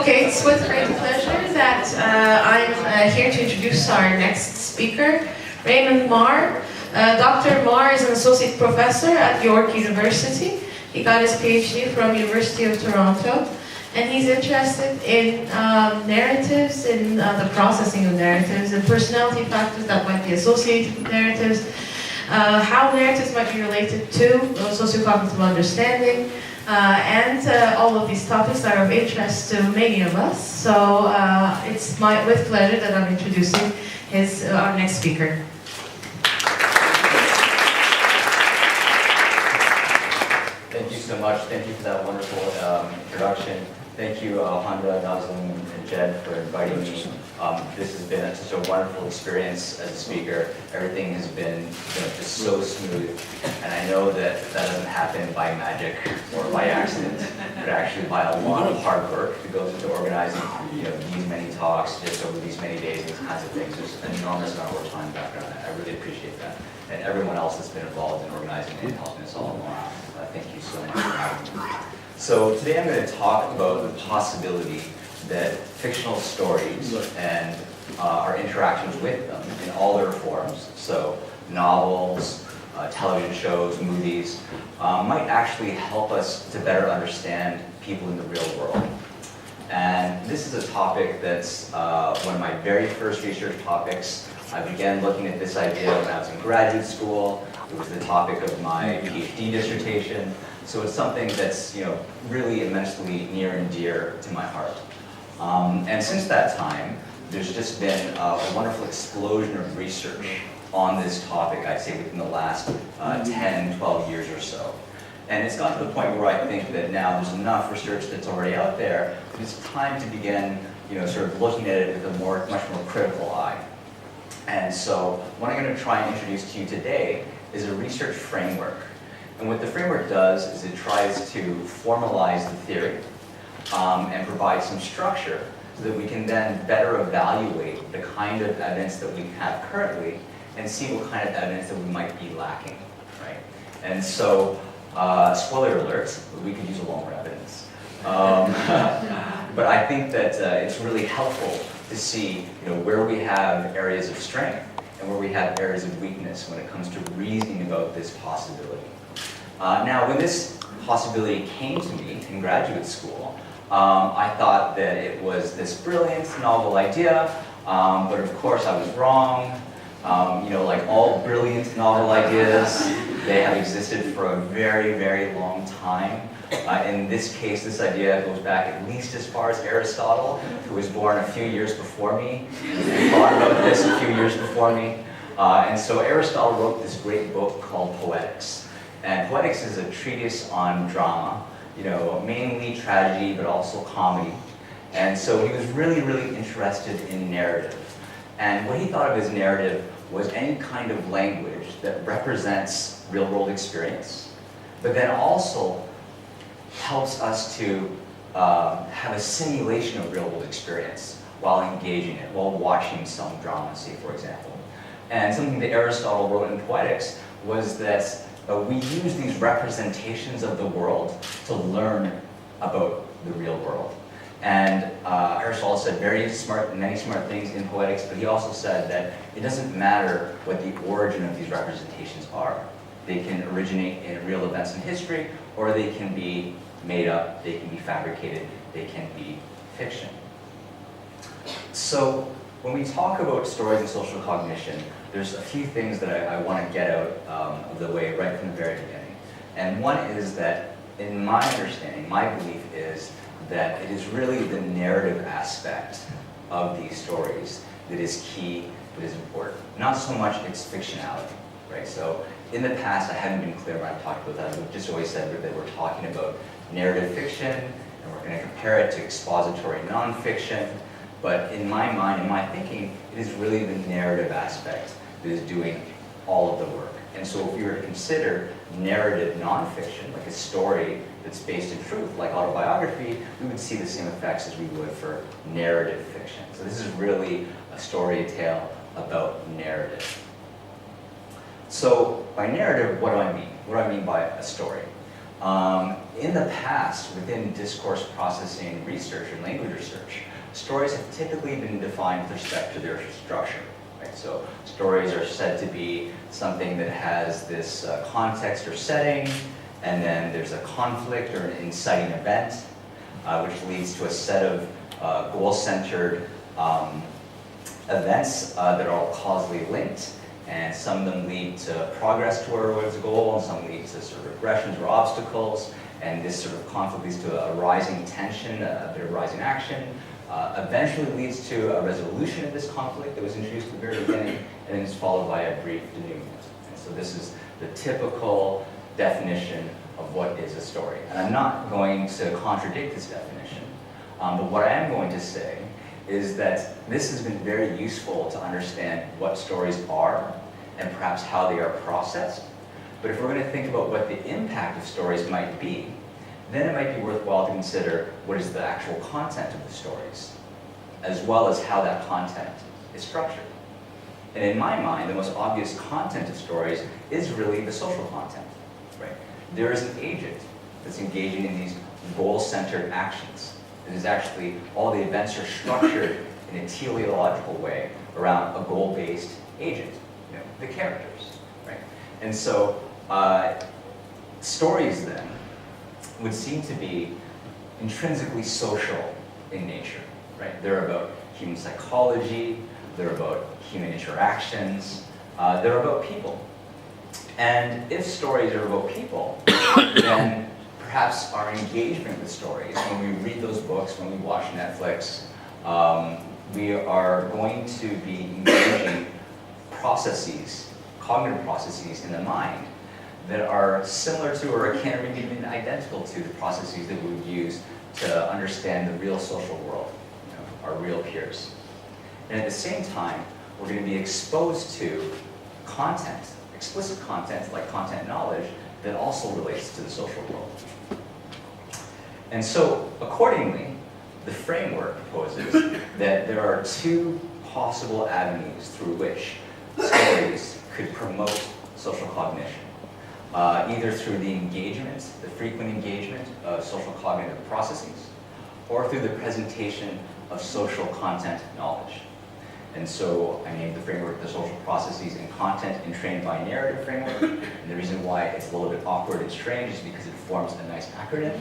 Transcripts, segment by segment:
Okay, it's with great pleasure that I'm here to introduce our next speaker, Raymond Marr. Dr. Marr is an associate professor at York University. He got his PhD from University of Toronto, and he's interested in narratives, in the processing of narratives, and personality factors that might be associated with narratives, how narratives might be related to sociocognitive understanding, and all of these topics are of interest to many of us. So it's with pleasure that I'm introducing our next speaker. Thank you so much. Thank you for that wonderful introduction. Thank you, Honda, Nazim, and Jed, for inviting me. This has been such a wonderful experience as a speaker. Everything has been just so smooth, and I know that that doesn't happen by magic or by accident, but actually by a lot of hard work that goes into organizing, these many talks just over these many days, these kinds of things. There's an enormous amount of work on background. I really appreciate that, and everyone else that's been involved in organizing and helping us all along. Thank you so much for having me. So today I'm going to talk about the possibility that fictional stories and our interactions with them in all their forms, so novels, television shows, movies, might actually help us to better understand people in the real world. And this is a topic that's one of my very first research topics. I began looking at this idea when I was in graduate school. It was the topic of my PhD dissertation. So it's something that's really immensely near and dear to my heart. And since that time, there's just been a wonderful explosion of research on this topic, I'd say within the last 10, 12 years or so. And it's gotten to the point where I think that now there's enough research that's already out there, but it's time to begin sort of looking at it with a much more critical eye. And so what I'm going to try and introduce to you today is a research framework. And what the framework does is it tries to formalize the theory and provide some structure so that we can then better evaluate the kind of evidence that we have currently and see what kind of evidence that we might be lacking, right? And so, spoiler alert, we could use a lot more evidence. But I think that it's really helpful to see where we have areas of strength and where we have areas of weakness when it comes to reasoning about this possibility. Now, when this possibility came to me in graduate school, I thought that it was this brilliant, novel idea, but of course I was wrong. Like all brilliant novel ideas, they have existed for a very, very long time. In this case, this idea goes back at least as far as Aristotle, who was born a few years before me, and thought about this a few years before me. And so Aristotle wrote this great book called Poetics. And Poetics is a treatise on drama, mainly tragedy, but also comedy. And so he was really, really interested in narrative. And what he thought of as narrative was any kind of language that represents real-world experience, but then also helps us to have a simulation of real-world experience while engaging it, while watching some drama, say, for example. And something that Aristotle wrote in Poetics was that we use these representations of the world to learn about the real world. And Aristotle said many smart things in Poetics, but he also said that it doesn't matter what the origin of these representations are. They can originate in real events in history, or they can be made up, they can be fabricated, they can be fiction. So when we talk about stories and social cognition, there's a few things that I want to get out of the way right from the very beginning. And one is that, in my understanding, my belief is that it is really the narrative aspect of these stories that is key, that is important. Not so much its fictionality, right? So in the past, I haven't been clear when I've talked about that. We've just always said that we're talking about narrative fiction, and we're going to compare it to expository nonfiction. But in my mind, in my thinking, it is really the narrative aspect that is doing all of the work. And so if you were to consider narrative nonfiction, like a story that's based in truth, like autobiography, we would see the same effects as we would for narrative fiction. So this is really a story, a tale about narrative. So by narrative, what do I mean? What do I mean by a story? In the past, within discourse processing research and language research, stories have typically been defined with respect to their structure. Right? So stories are said to be something that has this context or setting, and then there's a conflict or an inciting event, which leads to a set of goal-centered events that are all causally linked. And some of them lead to progress towards a goal, and some lead to sort of regressions or obstacles. And this sort of conflict leads to a rising tension, a bit of rising action. Eventually leads to a resolution of this conflict that was introduced at the very beginning, and then is followed by a brief denouement. And so this is the typical definition of what is a story. And I'm not going to contradict this definition, but what I am going to say is that this has been very useful to understand what stories are and perhaps how they are processed. But if we're going to think about what the impact of stories might be, then it might be worthwhile to consider what is the actual content of the stories, as well as how that content is structured. And in my mind, the most obvious content of stories is really the social content, right? There is an agent that's engaging in these goal-centered actions. It is actually, all the events are structured in a teleological way around a goal-based agent, the characters, right? And so stories then would seem to be intrinsically social in nature, right? They're about human psychology, they're about human interactions, they're about people. And if stories are about people, then perhaps our engagement with stories, when we read those books, when we watch Netflix, we are going to be engaging processes, cognitive processes in the mind that are similar to, or akin, or maybe even identical to, the processes that we would use to understand the real social world, our real peers. And at the same time, we're going to be exposed to content, explicit content like content knowledge, that also relates to the social world. And so, accordingly, the framework proposes that there are two possible avenues through which stories could promote social cognition. Either through the engagement, the frequent engagement of social cognitive processes, or through the presentation of social content knowledge. And so I named the framework the social processes and content entrained by narrative framework. And the reason why it's a little bit awkward and strange is because it forms a nice acronym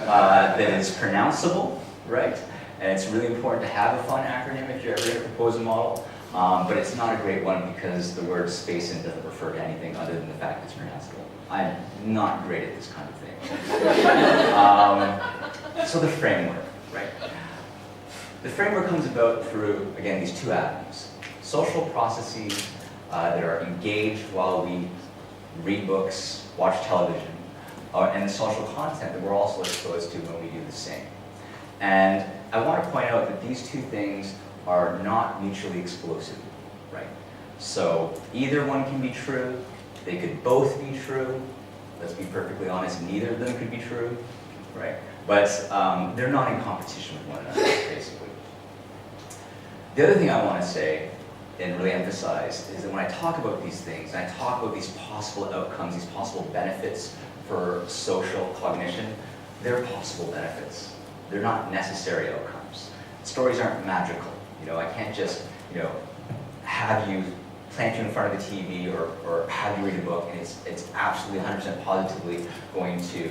that is pronounceable, right? And it's really important to have a fun acronym if you're ever going to propose a model. But it's not a great one because the word SPACEN doesn't refer to anything other than the fact that it's pronounceable. I'm not great at this kind of thing. So the framework, right? The framework comes about through, again, these two avenues. Social processes that are engaged while we read books, watch television, and the social content that we're also exposed to when we do the same. And I want to point out that these two things are not mutually exclusive, right? So either one can be true, they could both be true. Let's be perfectly honest, neither of them could be true, right? But they're not in competition with one another, basically. The other thing I want to say and really emphasize is that when I talk about these things, and I talk about these possible outcomes, these possible benefits for social cognition, they're possible benefits. They're not necessary outcomes. Stories aren't magical. I can't just, have you plant you in front of the TV or have you read a book and it's absolutely 100% positively going to,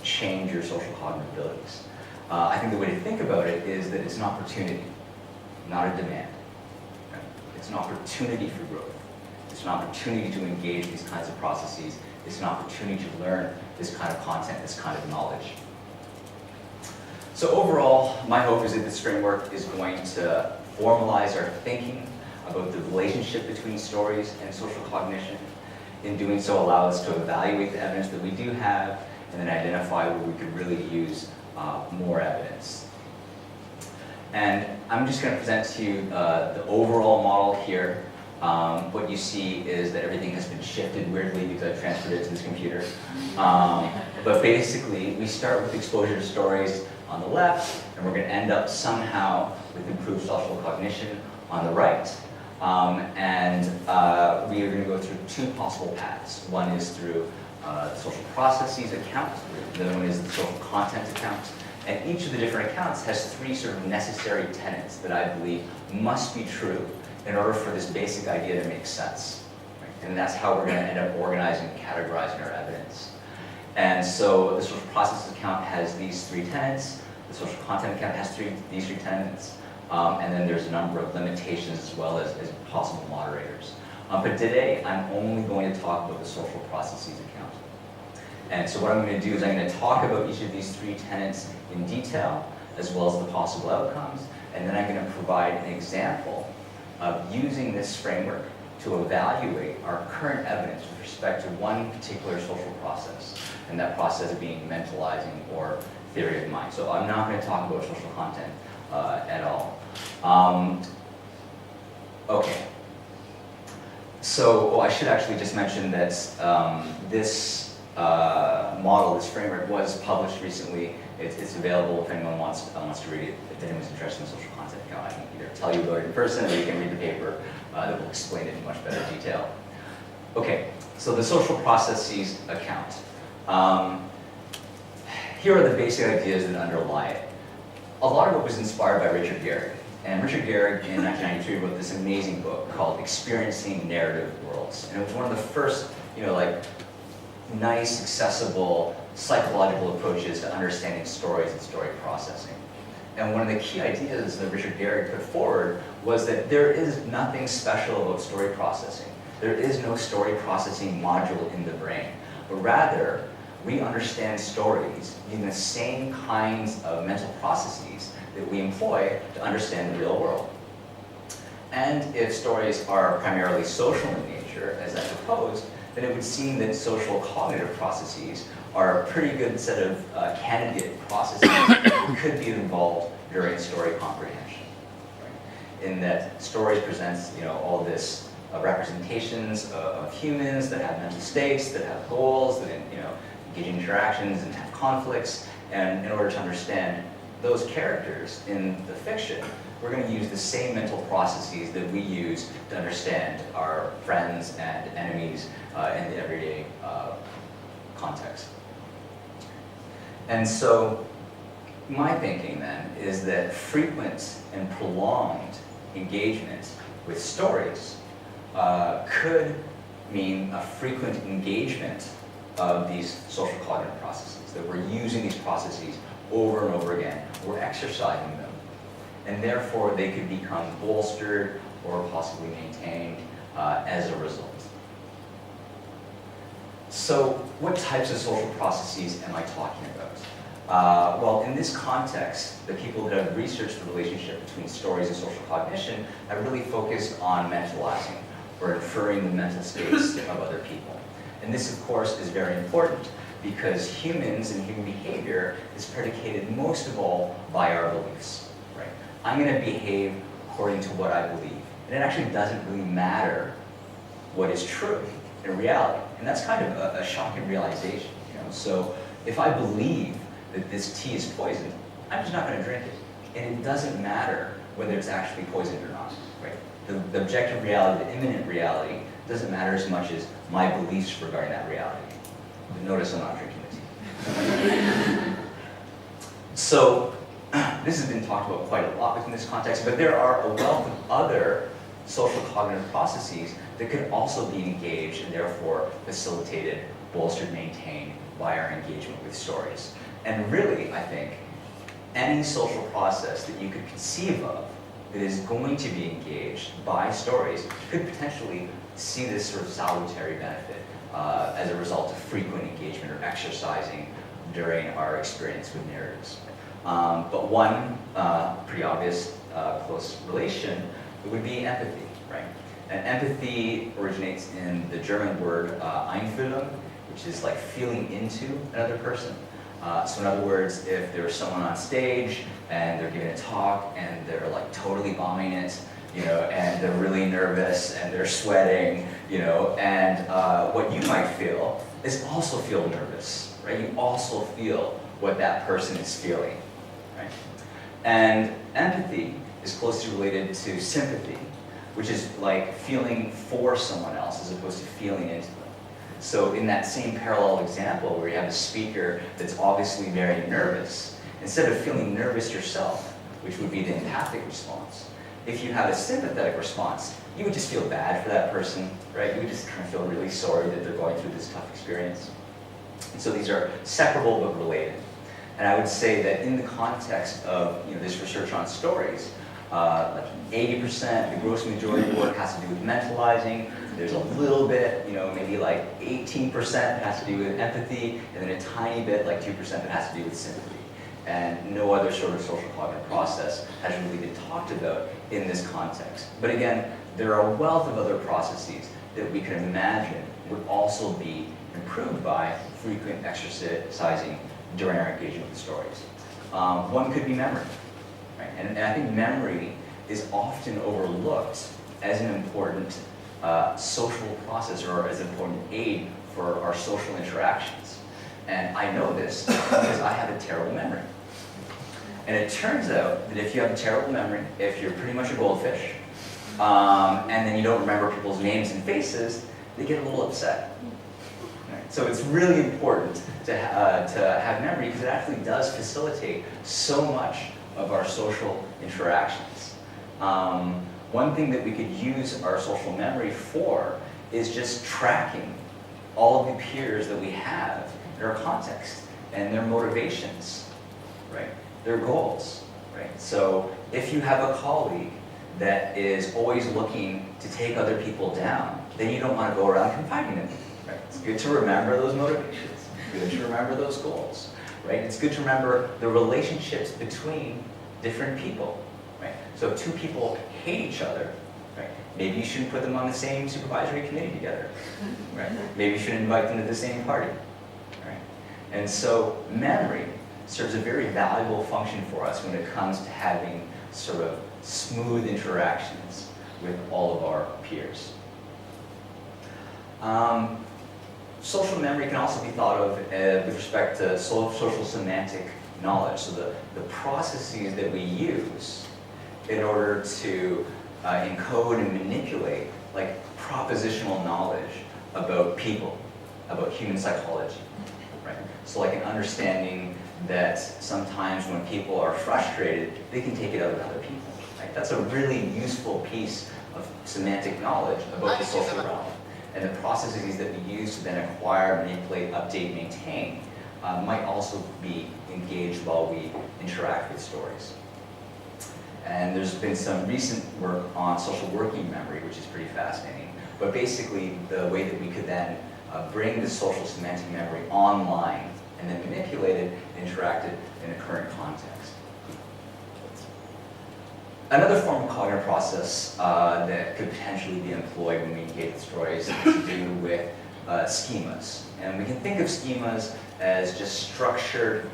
change your social cognitive abilities. I think the way to think about it is that it's an opportunity, not a demand. Okay? It's an opportunity for growth. It's an opportunity to engage these kinds of processes. It's an opportunity to learn this kind of content, this kind of knowledge. So overall, my hope is that this framework is going to formalize our thinking about the relationship between stories and social cognition. In doing so, allow us to evaluate the evidence that we do have and then identify where we could really use more evidence. And I'm just going to present to you the overall model here. What you see is that everything has been shifted weirdly because I transferred it to this computer. But basically, we start with exposure to stories on the left, and we're going to end up somehow with improved social cognition on the right. We are going to go through two possible paths. One is through the social processes account, the other one is the social content account. And each of the different accounts has three sort of necessary tenets that I believe must be true in order for this basic idea to make sense. Right? And that's how we're going to end up organizing and categorizing our evidence. And so the social processes account has these three tenets, the social content account has these three tenets, and then there's a number of limitations as well as possible moderators. But today, I'm only going to talk about the social processes account. And so what I'm going to do is I'm going to talk about each of these three tenets in detail, as well as the possible outcomes, and then I'm going to provide an example of using this framework to evaluate our current evidence with respect to one particular social process, and that process being mentalizing or theory of mind. So I'm not going to talk about social content at all. Okay. So, I should actually just mention that this model, this framework, was published recently. It's available if anyone wants to read it. If anyone's interested in social content account, I can either tell you about it in person or you can read the paper that will explain it in much better detail. Okay, so the social processes account. Here are the basic ideas that underlie it. A lot of it was inspired by Richard Gehrig. And Richard Gehrig in 1993 wrote this amazing book called Experiencing Narrative Worlds. And it was one of the first, nice, accessible, psychological approaches to understanding stories and story processing. And one of the key ideas that Richard Gehrig put forward was that there is nothing special about story processing. There is no story processing module in the brain, but rather, we understand stories using the same kinds of mental processes that we employ to understand the real world. And if stories are primarily social in nature, as I proposed, then it would seem that social cognitive processes are a pretty good set of candidate processes that could be involved during story comprehension. Right? In that stories presents, all this representations of humans that have mental states, that have goals, that engage in interactions and have conflicts. And in order to understand those characters in the fiction, we're going to use the same mental processes that we use to understand our friends and enemies in the everyday context. And so my thinking then is that frequent and prolonged engagement with stories could mean a frequent engagement of these social cognitive processes, that we're using these processes over and over again, we're exercising them, and therefore they could become bolstered or possibly maintained as a result. So what types of social processes am I talking about? Well, in this context, the people that have researched the relationship between stories and social cognition have really focused on mentalizing, or inferring the mental states of other people. And this, of course, is very important because humans and human behavior is predicated most of all by our beliefs. Right? I'm going to behave according to what I believe. And it actually doesn't really matter what is true in reality. And that's kind of a shocking realization. So if I believe that this tea is poisoned, I'm just not going to drink it. And it doesn't matter whether it's actually poisoned or not. Right? The objective reality, the imminent reality, doesn't matter as much as my beliefs regarding that reality. But notice I'm not drinking the tea. So this has been talked about quite a lot within this context, but there are a wealth of other social cognitive processes that could also be engaged and therefore facilitated, bolstered, maintained by our engagement with stories. And really, I think, any social process that you could conceive of that is going to be engaged by stories could potentially see this sort of salutary benefit as a result of frequent engagement or exercising during our experience with narratives. But one pretty obvious close relation would be empathy, right? And empathy originates in the German word einfühlen, which is like feeling into another person. So in other words, if there's someone on stage and they're giving a talk and they're like totally bombing it, and they're really nervous and they're sweating, and what you might feel is also feel nervous, right? You also feel what that person is feeling, right? And empathy is closely related to sympathy, which is like feeling for someone else as opposed to feeling into them. So in that same parallel example where you have a speaker that's obviously very nervous, instead of feeling nervous yourself, which would be the empathic response, if you have a sympathetic response, you would just feel bad for that person, right? You would just kind of feel really sorry that they're going through this tough experience. And so these are separable but related. And I would say that in the context of this research on stories, like 80%, the gross majority of work has to do with mentalizing. There's a little bit, maybe like 18% that has to do with empathy, and then a tiny bit, like 2%, that has to do with sympathy. And no other sort of social cognitive process has really been talked about in this context. But again, there are a wealth of other processes that we can imagine would also be improved by frequent exercising during our engagement with stories. One could be memory, right? And I think memory is often overlooked as an important social process or as an important aid for our social interactions. And I know this because I have a terrible memory. And it turns out that if you have a terrible memory, if you're pretty much a goldfish, and then you don't remember people's names and faces, they get a little upset. Right? So it's really important to have memory because it actually does facilitate so much of our social interactions. One thing that we could use our social memory for is just tracking all of the peers that we have in our context and their motivations, right? Their goals, right? So if you have a colleague that is always looking to take other people down, then you don't want to go around confiding in them, right? It's good to remember those motivations. It's good to remember those goals, right? It's good to remember the relationships between different people, right? So if two people hate each other, right? Maybe you shouldn't put them on the same supervisory committee together, right? Maybe you should invite them to the same party, right? And so memory serves a very valuable function for us when it comes to having sort of smooth interactions with all of our peers. Social memory can also be thought of with respect to social semantic knowledge. So the processes that we use in order to encode and manipulate like propositional knowledge about people, about human psychology, right? So like an understanding that sometimes when people are frustrated, they can take it out on other people. Right? That's a really useful piece of semantic knowledge about the social realm. And the processes that we use to then acquire, manipulate, update, maintain might also be engaged while we interact with stories. And there's been some recent work on social working memory, which is pretty fascinating. But basically, the way that we could then bring the social semantic memory online and then manipulate it and interact it in a current context. Another form of cognitive process that could potentially be employed when we engage with stories has to do with schemas. And we can think of schemas as just structured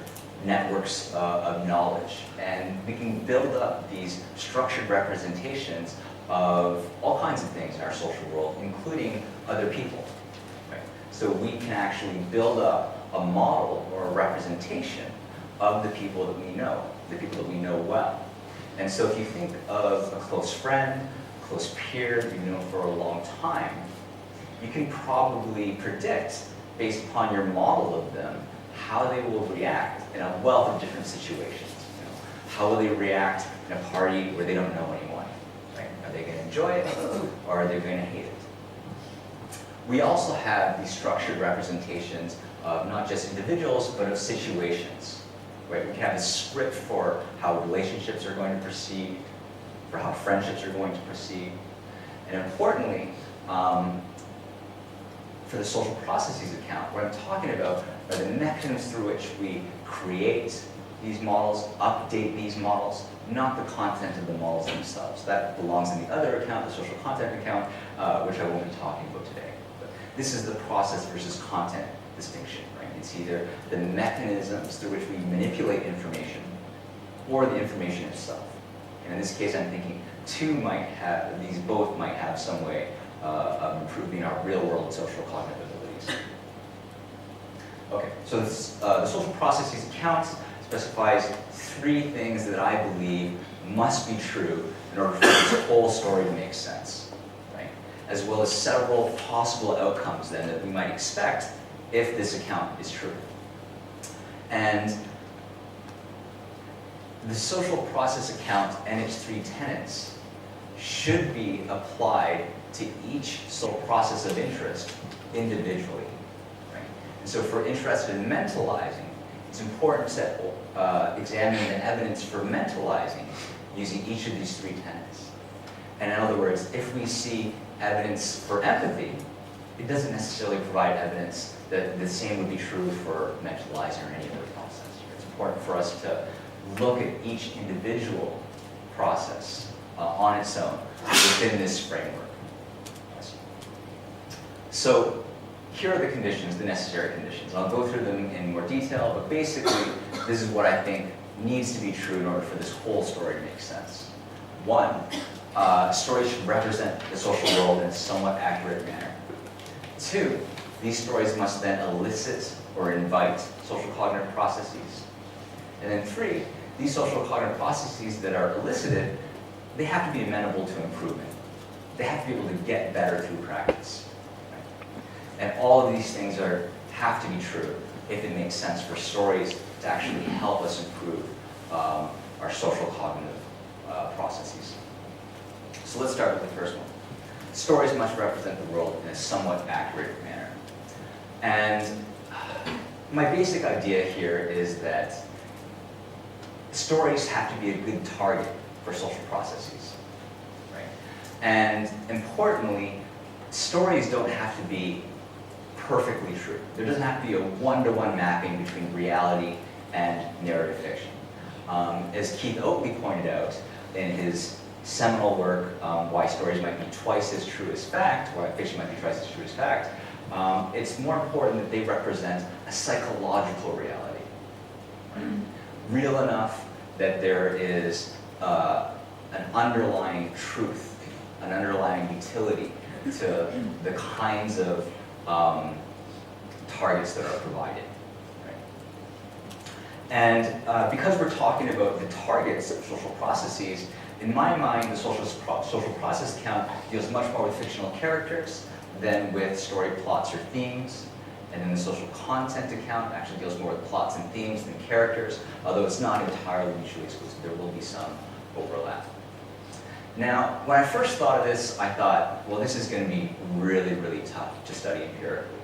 networks of knowledge. And we can build up these structured representations of all kinds of things in our social world, including other people. Right? So we can actually build up a model or a representation of the people that we know, the people that we know well. And so if you think of a close friend, a close peer that you've known for a long time, you can probably predict, based upon your model of them, how they will react in a wealth of different situations. How will they react in a party where they don't know anyone? Right? Are they going to enjoy it, or are they going to hate it? We also have these structured representations of not just individuals, but of situations. Right? We can have a script for how relationships are going to proceed, for how friendships are going to proceed. And importantly, for the social processes account, what I'm talking about are the mechanisms through which we create these models, update these models, not the content of the models themselves. That belongs in the other account, the social content account, which I won't be talking about today. But this is the process versus content distinction, right? It's either the mechanisms through which we manipulate information or the information itself. And in this case, I'm thinking these both might have some way of improving our real-world social cognitive abilities. Okay, so the social processes account specifies 3 things that I believe must be true in order for this whole story to make sense, right? as well as several possible outcomes then that we might expect if this account is true. And the social process account and its three tenets should be applied to each social process of interest individually. Right? And so if we're interested in mentalizing, it's important to examine the evidence for mentalizing using each of these three tenets. And in other words, if we see evidence for empathy, it doesn't necessarily provide evidence that the same would be true for mentalizing or any other process. It's important for us to look at each individual process on its own within this framework. So here are the conditions, the necessary conditions. I'll go through them in more detail, but basically this is what I think needs to be true in order for this whole story to make sense. One, stories should represent the social world in a somewhat accurate manner. Two, these stories must then elicit or invite social cognitive processes. And then three, these social cognitive processes that are elicited, they have to be amenable to improvement. They have to be able to get better through practice. And all of these things have to be true if it makes sense for stories to actually help us improve our social cognitive processes. So let's start with the first one. Stories must represent the world in a somewhat accurate manner. And my basic idea here is that stories have to be a good target for social processes. Right? And importantly, stories don't have to be perfectly true. There doesn't have to be a one-to-one mapping between reality and narrative fiction. As Keith Oakley pointed out in his seminal work, Why Stories Might Be Twice as True as Fact, why fiction might be twice as true as fact, it's more important that they represent a psychological reality. Right? Real enough that there is an underlying truth, an underlying utility to the kinds of targets that are provided. Right? And because we're talking about the targets of social processes, in my mind, the social process account deals much more with fictional characters than with story plots or themes. And then the social content account actually deals more with plots and themes than characters, although it's not entirely mutually exclusive. There will be some overlap. Now, when I first thought of this, I thought, well, this is going to be really, really tough to study empirically.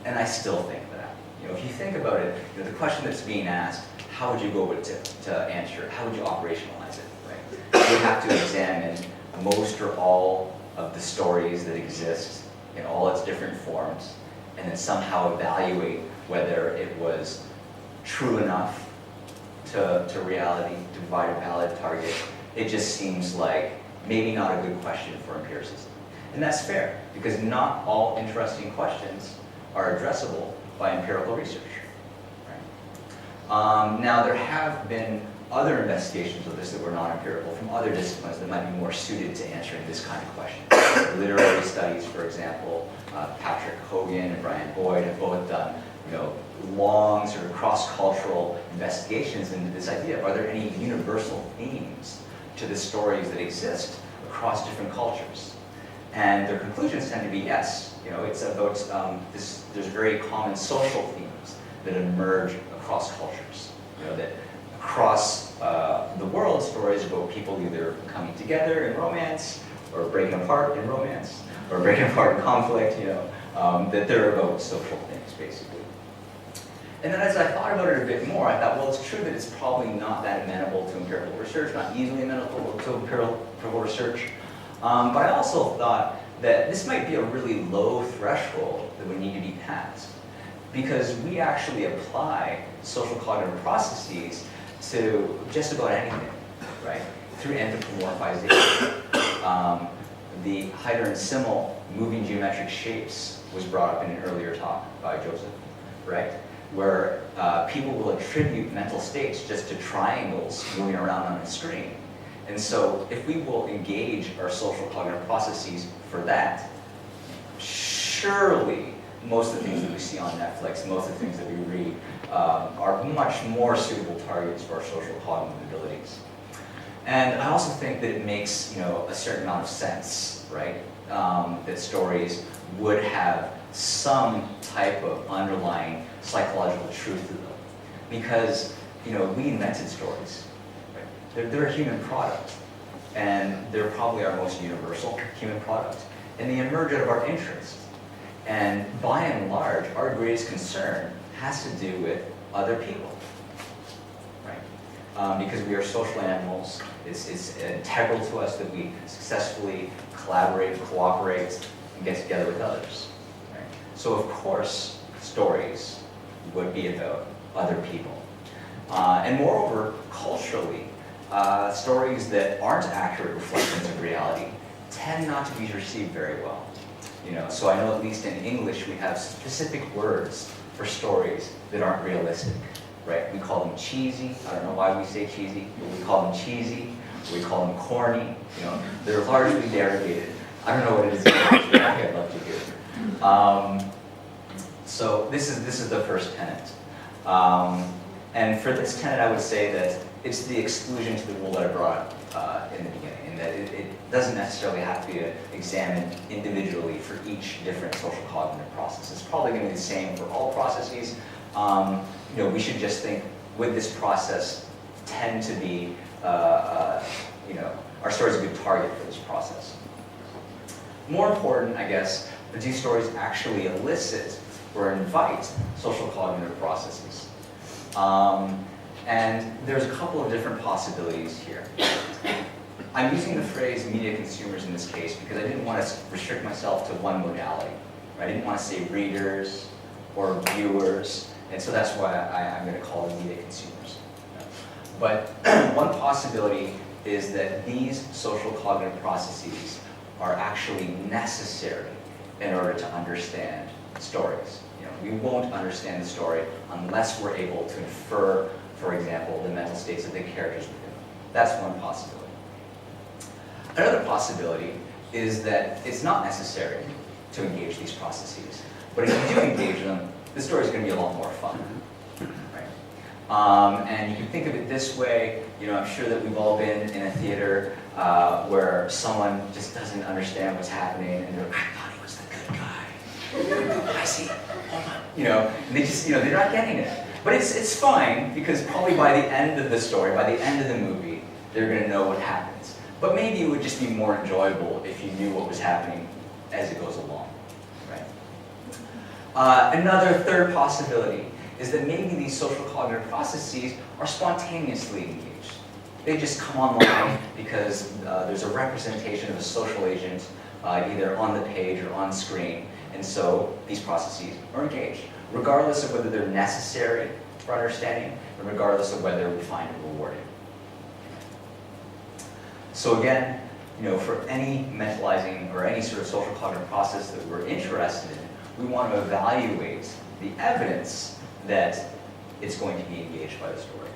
And I still think that. If you think about it, the question that's being asked, how would you go to answer it? How would you operationalize it? Right? You have to examine most or all of the stories that exist in all its different forms, and then somehow evaluate whether it was true enough to reality to provide a valid target. It just seems like maybe not a good question for empiricism. And that's fair, because not all interesting questions are addressable by empirical research. Right? Now, there have been other investigations of this that were non-empirical from other disciplines that might be more suited to answering this kind of question. Literary studies, for example, Patrick Hogan and Brian Boyd have both done long sort of cross-cultural investigations into this idea of, are there any universal themes to the stories that exist across different cultures? And their conclusions tend to be yes. It's about there's very common social themes that emerge across cultures. That across the world, stories about people either coming together in romance, or breaking apart in romance, or breaking apart in conflict. That they're about social things, basically. And then as I thought about it a bit more, I thought, well, it's true that it's probably not that amenable to empirical research, not easily amenable to empirical research. But I also thought that this might be a really low threshold that would need to be passed, because we actually apply social cognitive processes to just about anything, right? Through anthropomorphization. The Heider and Simmel moving geometric shapes was brought up in an earlier talk by Joseph, right? Where people will attribute mental states just to triangles moving around on a screen. And so if we will engage our social cognitive processes for that, surely most of the things that we see on Netflix, most of the things that we read, are much more suitable targets for our social cognitive abilities. And I also think that it makes a certain amount of sense, right? that stories would have some type of underlying psychological truth to them. Because, we invented stories. Right? They're a human product. And they're probably our most universal human product. And they emerge out of our interest. And by and large, our greatest concern has to do with other people. Right? Because we are social animals. It's integral to us that we successfully collaborate, cooperate, and get together with others. Right? So of course, stories would be about other people. And moreover, culturally, stories that aren't accurate reflections of reality tend not to be received very well. So I know at least in English we have specific words for stories that aren't realistic, right? We call them cheesy. I don't know why we say cheesy, but we call them cheesy. We call them corny. They're largely derivated. I don't know what it is. I'd love to hear. So this is the first tenet. And for this tenet, I would say that it's the exclusion to the rule that I brought up in the beginning, in that it doesn't necessarily have to be examined individually for each different social cognitive process. It's probably going to be the same for all processes. We should just think, would this process tend to be, our stories a good target for this process? More important, I guess, do stories actually elicit or invite social cognitive processes? And there's a couple of different possibilities here. I'm using the phrase media consumers in this case because I didn't want to restrict myself to one modality. Right? I didn't want to say readers or viewers, and so that's why I'm going to call them media consumers. But one possibility is that these social cognitive processes are actually necessary in order to understand stories. We won't understand the story unless we're able to infer, for example, the mental states of the characters within them. That's one possibility. Another possibility is that it's not necessary to engage these processes. But if you do engage them, the story is going to be a lot more fun. Right? And you can think of it this way. I'm sure that we've all been in a theater where someone just doesn't understand what's happening, and they're like, I thought he was the good guy. I see. And they just, they're not getting it. But it's fine, because probably by the end of the story, by the end of the movie, they're going to know what happens. But maybe it would just be more enjoyable if you knew what was happening as it goes along. Right? Another third possibility is that maybe these social cognitive processes are spontaneously engaged. They just come online because there's a representation of a social agent either on the page or on screen. And so these processes are engaged, regardless of whether they're necessary for understanding, and regardless of whether we find it rewarding. So again, for any mentalizing or any sort of social cognitive process that we're interested in, we want to evaluate the evidence that it's going to be engaged by the story.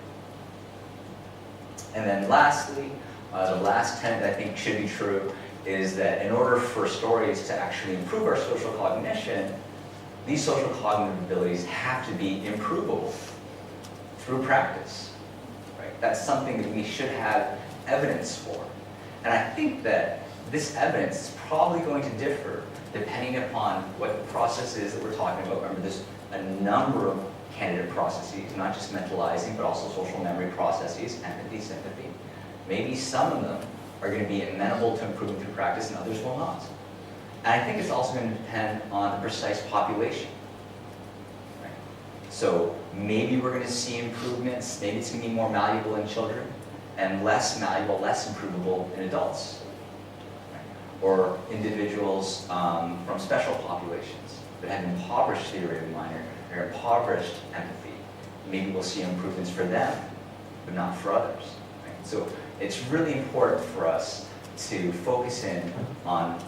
And then lastly, the last tenet I think should be true is that in order for stories to actually improve our social cognition, these social cognitive abilities have to be improvable through practice. Right? That's something that we should have evidence for. And I think that this evidence is probably going to differ depending upon what the process is that we're talking about. Remember, there's a number of candidate processes, not just mentalizing, but also social memory processes, empathy, sympathy. Maybe some of them are going to be amenable to improving through practice and others will not. And I think it's also going to depend on the precise population. Right? So maybe we're going to see improvements, maybe it's going to be more malleable in children and less malleable, less improvable in adults. Right? Or individuals from special populations that have impoverished theory of mind or impoverished empathy. Maybe we'll see improvements for them, but not for others. Right? So it's really important for us to focus in on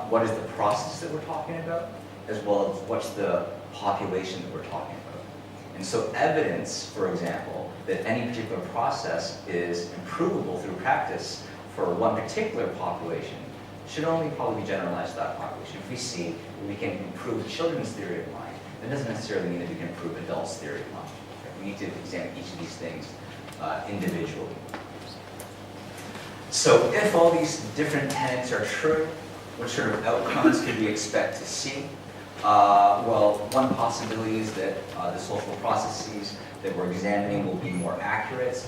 what is the process that we're talking about, as well as what's the population that we're talking about. And so evidence, for example, that any particular process is improvable through practice for one particular population should only probably be generalized to that population. If we see that we can improve children's theory of mind, that doesn't necessarily mean that we can improve adults' theory of mind. We need to examine each of these things individually. So if all these different tenets are true, What sort of outcomes could we expect to see? Well, one possibility is that the social processes that we're examining will be more accurate.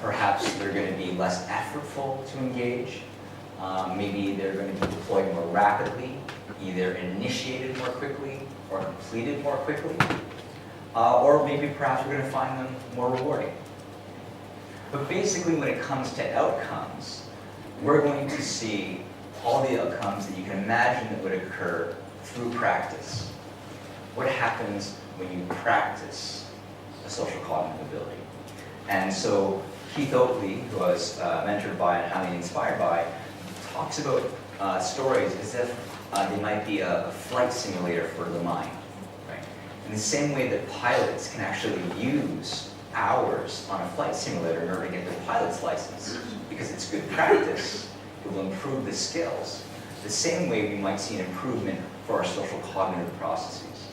Perhaps they're going to be less effortful to engage. Maybe they're going to be deployed more rapidly, either initiated more quickly or completed more quickly. Or maybe perhaps we're going to find them more rewarding. But basically, when it comes to outcomes, we're going to see all the outcomes that you can imagine that would occur through practice. What happens when you practice a social cognitive ability? And so Keith Oakley, who I was mentored by and highly inspired by, talks about stories as if they might be a flight simulator for the mind. Right? In the same way that pilots can actually use hours on a flight simulator in order to get their pilot's license, because it's good practice, it will improve the skills. The same way we might see an improvement for our social cognitive processes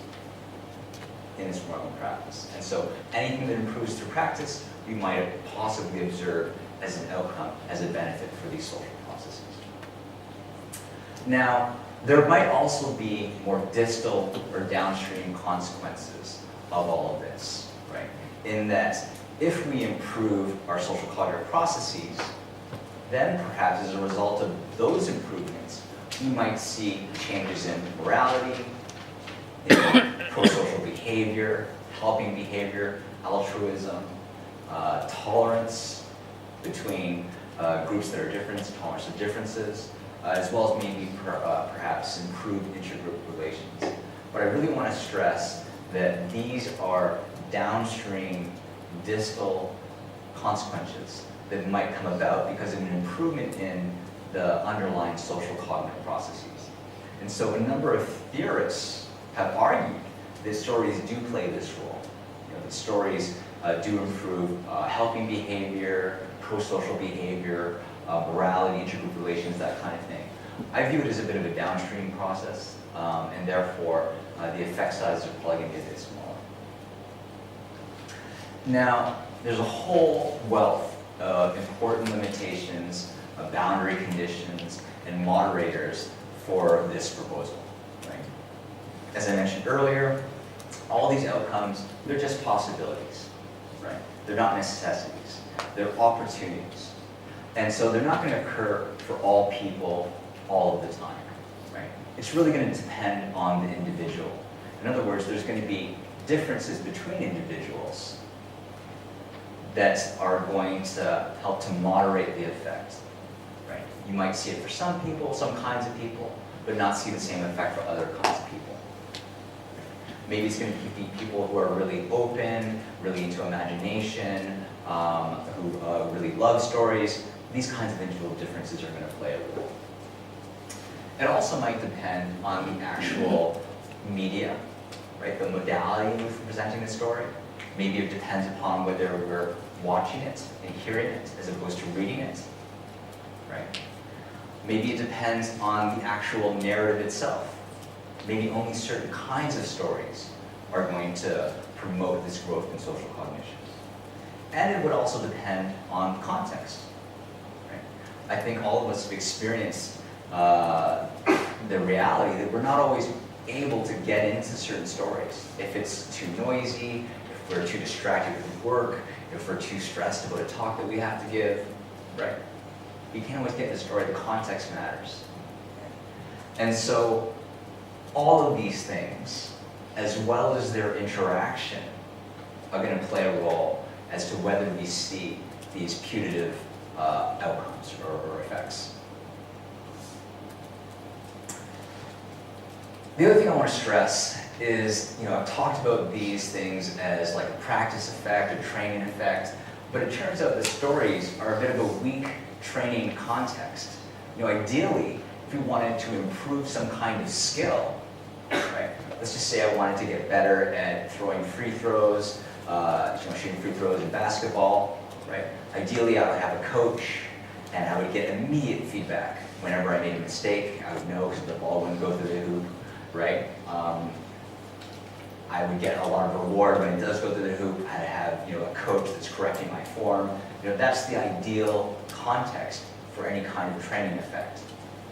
in this form of practice. And so anything that improves through practice, we might possibly observe as an outcome, as a benefit for these social processes. Now, there might also be more distal or downstream consequences of all of this, right? In that if we improve our social cognitive processes, then perhaps as a result of those improvements, we might see changes in morality, in pro-social behavior, helping behavior, altruism, tolerance between groups that are different, tolerance of differences, as well as maybe perhaps improved intergroup relations. But I really want to stress that these are downstream, distal consequences that might come about because of an improvement in the underlying social cognitive processes. And so a number of theorists have argued that stories do play this role. You know, that stories do improve helping behavior, pro-social behavior, morality, intergroup relations, that kind of thing. I view it as a bit of a downstream process, and therefore the effect sizes are probably going to be a bit smaller. Now, there's a whole wealth of important limitations, boundary conditions, and moderators for this proposal. Right? As I mentioned earlier, all these outcomes, they're just possibilities. Right? They're not necessities. They're opportunities. And so they're not going to occur for all people all of the time. Right? It's really going to depend on the individual. In other words, there's going to be differences between individuals that are going to help to moderate the effect. Right? You might see it for some people, some kinds of people, but not see the same effect for other kinds of people. Maybe it's going to be people who are really open, really into imagination, who really love stories. These kinds of individual differences are going to play a role. It also might depend on the actual media, right? The modality for presenting the story. Maybe it depends upon whether we're watching it and hearing it as opposed to reading it, right? Maybe it depends on the actual narrative itself. Maybe only certain kinds of stories are going to promote this growth in social cognition. And it would also depend on context, right? I think all of us have experienced the reality that we're not always able to get into certain stories. If it's too noisy, if we're too distracted with work, if we're too stressed about a talk that we have to give, right? We can't always get the story, the context matters. And so all of these things, as well as their interaction, are going to play a role as to whether we see these putative outcomes or effects. The other thing I want to stress is, I've talked about these things as like a practice effect, a training effect, but it turns out the stories are a bit of a weak training context. Ideally, if we wanted to improve some kind of skill, right? Let's just say I wanted to get better at throwing free throws, shooting free throws in basketball, right? Ideally, I would have a coach, and I would get immediate feedback. Whenever I made a mistake, I would know because the ball wouldn't go through the hoop, right? I would get a lot of reward when it does go through the hoop. I'd have, a coach that's correcting my form. That's the ideal context for any kind of training effect,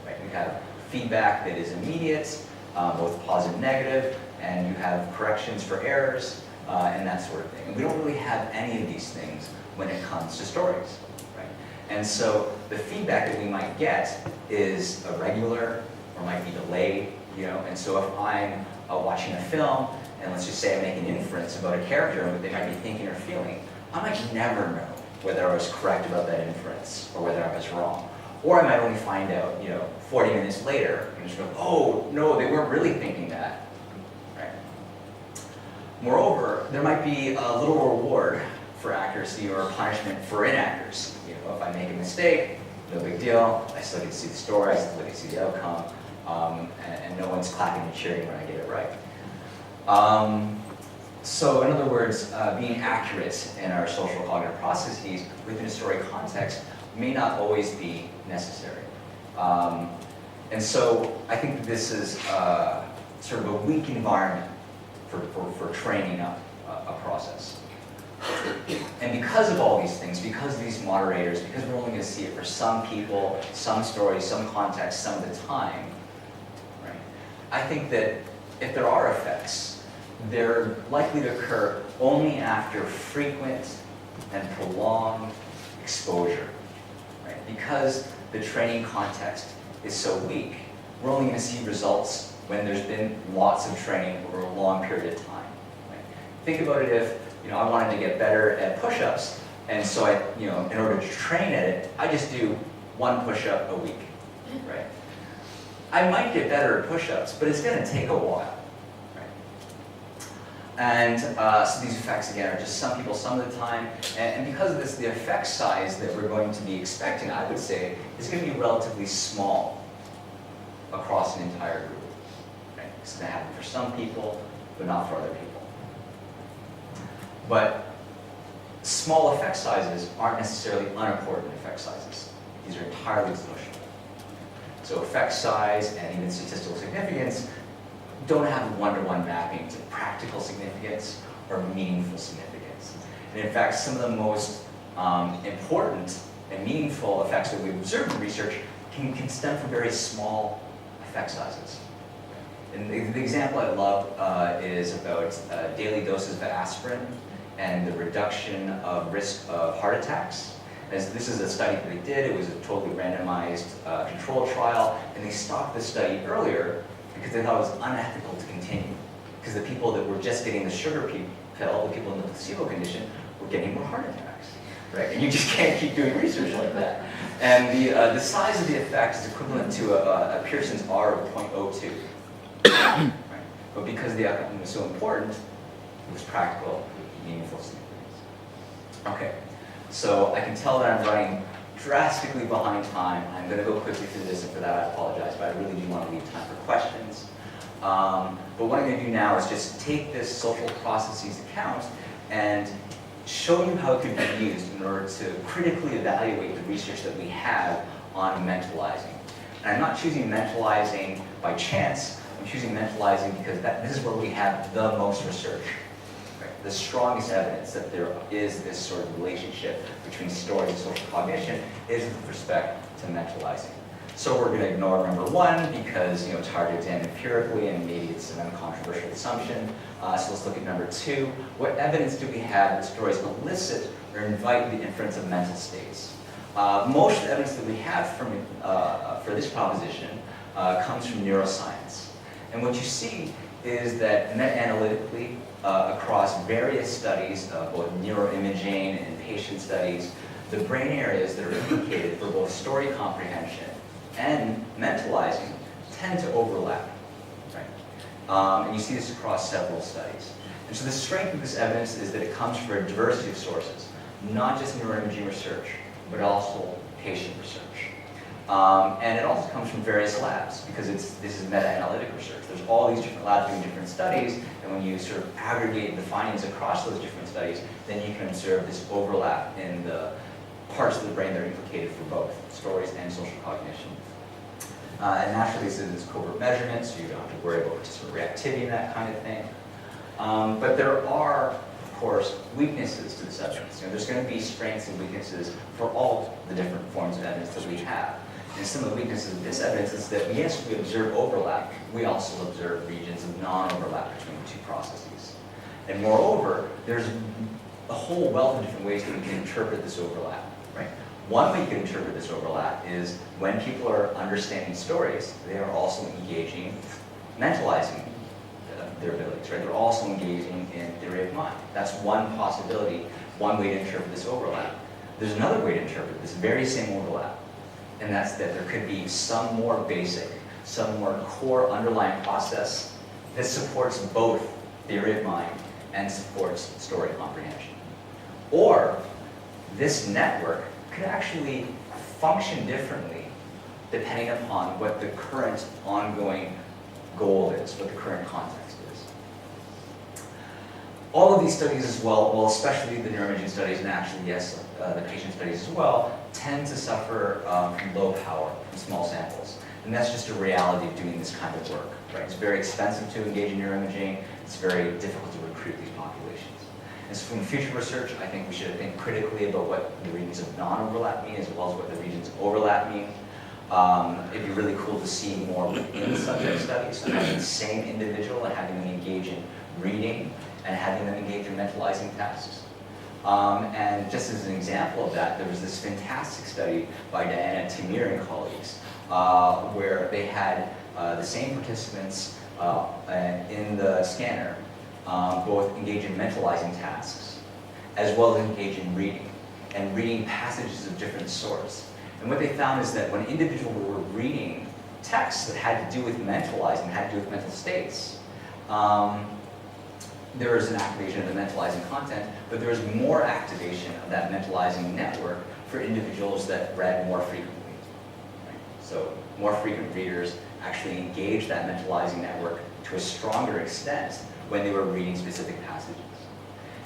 right? right? You have feedback that is immediate, both positive and negative, and you have corrections for errors, and that sort of thing. And we don't really have any of these things when it comes to stories, right? And so the feedback that we might get is irregular or might be delayed, you know? And so if I'm watching a film, and let's just say I make an inference about a character and what they might be thinking or feeling, I might never know whether I was correct about that inference or whether I was wrong. Or I might only find out, 40 minutes later, and just go, oh, no, they weren't really thinking that, right? Moreover, there might be a little reward for accuracy or punishment for inaccuracy. If I make a mistake, no big deal. I still get to see the story, I still get to see the outcome, and no one's clapping and cheering when I get it right. So in other words, being accurate in our social cognitive processes within a story context may not always be necessary. And so I think that this is sort of a weak environment for training up a process. And because of all these things, because of these moderators, because we're only going to see it for some people, some stories, some context, some of the time, right? I think that if there are effects, they're likely to occur only after frequent and prolonged exposure, right? Because the training context is so weak, we're only going to see results when there's been lots of training over a long period of time, right? Think about it if I wanted to get better at push-ups, and so in order to train at it, I just do one push-up a week, right? I might get better at push-ups, but it's going to take a while, right? And so these effects, again, are just some people some of the time, and because of this, the effect size that we're going to be expecting, I would say, is going to be relatively small across an entire group, right? It's going to happen for some people, but not for other people. But small effect sizes aren't necessarily unimportant effect sizes. These are entirely delusional. So effect size and even statistical significance don't have a one-to-one mapping to practical significance or meaningful significance. And in fact, some of the most important and meaningful effects that we've observed in research can stem from very small effect sizes. And the example I love is about daily doses of aspirin and the reduction of risk of heart attacks. As this is a study that they did. It was a totally randomized control trial, and they stopped the study earlier because they thought it was unethical to continue. Because the people that were just getting the sugar pill, the people in the placebo condition, were getting more heart attacks, right? And you just can't keep doing research like that. And the size of the effect is equivalent to a Pearson's R of 0.02. Right? But because the outcome was so important, it was practical, meaningful significance. Okay, so I can tell that I'm running drastically behind time. I'm going to go quickly through this, and for that I apologize, but I really do want to leave time for questions. But what I'm going to do now is just take this social processes account and show you how it could be used in order to critically evaluate the research that we have on mentalizing. And I'm not choosing mentalizing by chance. I'm choosing mentalizing because this is where we have the most research. The strongest evidence that there is this sort of relationship between stories and social cognition is with respect to mentalizing. So we're going to ignore number one because it's hard to examine empirically and maybe it's an uncontroversial assumption. So let's look at number two. What evidence do we have that stories elicit or invite the inference of mental states? Most of the evidence that we have for this proposition comes from neuroscience. And what you see is that meta-analytically, across various studies, both neuroimaging and patient studies, the brain areas that are implicated for both story comprehension and mentalizing tend to overlap. Right? And you see this across several studies. And so the strength of this evidence is that it comes from a diversity of sources, not just neuroimaging research, but also patient research. And it also comes from various labs, because this is meta-analytic research. There's all these different labs doing different studies, and when you sort of aggregate the findings across those different studies, then you can observe this overlap in the parts of the brain that are implicated for both stories and social cognition. And naturally, this is covert measurement, so you don't have to worry about participant reactivity and that kind of thing. But there are, of course, weaknesses to this evidence. There's going to be strengths and weaknesses for all the different forms of evidence that we have. And some of the weaknesses of this evidence is that yes, we observe overlap, we also observe regions of non-overlap between the two processes. And moreover, there's a whole wealth of different ways that we can interpret this overlap, right? One way you can interpret this overlap is when people are understanding stories, they are also engaging, mentalizing their abilities, right? They're also engaging in theory of mind. That's one possibility, one way to interpret this overlap. There's another way to interpret this very same overlap, and that's that there could be some more basic, some more core underlying process that supports both theory of mind and supports story comprehension. Or this network could actually function differently depending upon what the current ongoing goal is, what the current context is. All of these studies as well, especially the neuroimaging studies and actually, yes, the patient studies as well, tend to suffer from low power, from small samples. And that's just a reality of doing this kind of work, right? It's very expensive to engage in neuroimaging. It's very difficult to recruit these populations. And so from future research, I think we should think critically about what the regions of non-overlap mean as well as what the regions of overlap mean. It'd be really cool to see more within subject studies, so having the same individual and having them engage in reading and having them engage in mentalizing tasks. And just as an example of that, there was this fantastic study by Diana Tamir and colleagues where they had the same participants in the scanner both engage in mentalizing tasks as well as engage in reading and reading passages of different sorts. And what they found is that when individuals were reading texts that had to do with mentalizing, had to do with mental states, there was an activation of the mentalizing content, but there was more activation of that mentalizing network for individuals that read more frequently. Right? So more frequent readers actually engaged that mentalizing network to a stronger extent when they were reading specific passages.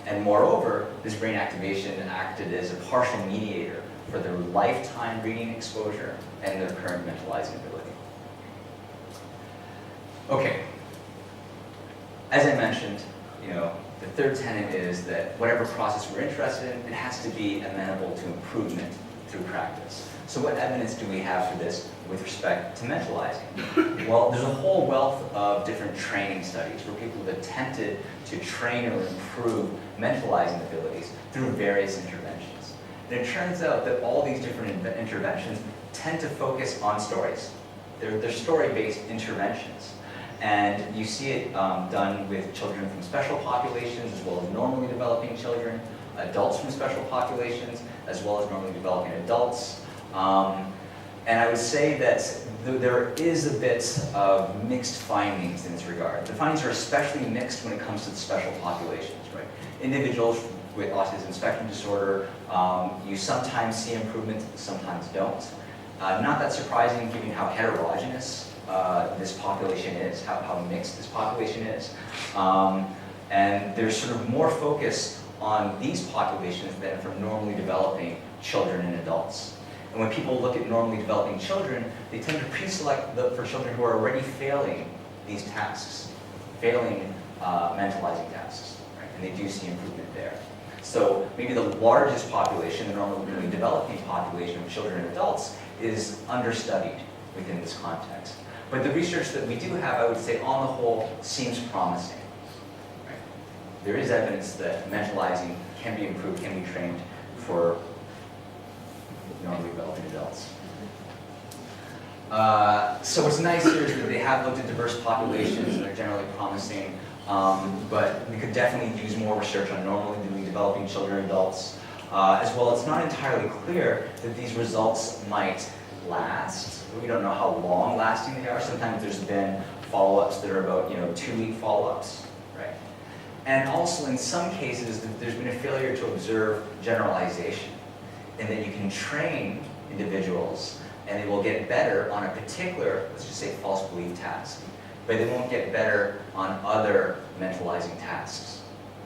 And moreover, this brain activation acted as a partial mediator for their lifetime reading exposure and their current mentalizing ability. Okay, as I mentioned, the third tenet is that whatever process we're interested in, it has to be amenable to improvement through practice. So what evidence do we have for this with respect to mentalizing? Well, there's a whole wealth of different training studies where people have attempted to train or improve mentalizing abilities through various interventions. And it turns out that all these different interventions tend to focus on stories. They're story-based interventions. And you see it done with children from special populations as well as normally developing children, adults from special populations as well as normally developing adults. And I would say that there is a bit of mixed findings in this regard. The findings are especially mixed when it comes to the special populations, right? Individuals with autism spectrum disorder, you sometimes see improvement, sometimes don't. Not that surprising given how heterogeneous this population is, how mixed this population is. And there's sort of more focus on these populations than from normally developing children and adults. And when people look at normally developing children, they tend to pre-select for children who are already failing these tasks, failing mentalizing tasks, right? And they do see improvement there. So maybe the largest population, the normally developing population of children and adults, is understudied within this context. But the research that we do have, I would say, on the whole, seems promising. Right? There is evidence that mentalizing can be improved, can be trained for normally developing adults. So what's nice here is that they have looked at diverse populations and they're generally promising, but we could definitely use more research on normally developing children and adults. As well, it's not entirely clear that these results might last. We don't know how long lasting they are. Sometimes there's been follow-ups that are about 2-week follow-ups, right? And also in some cases, there's been a failure to observe generalization, and that you can train individuals and they will get better on a particular, let's just say, false belief task, but they won't get better on other mentalizing tasks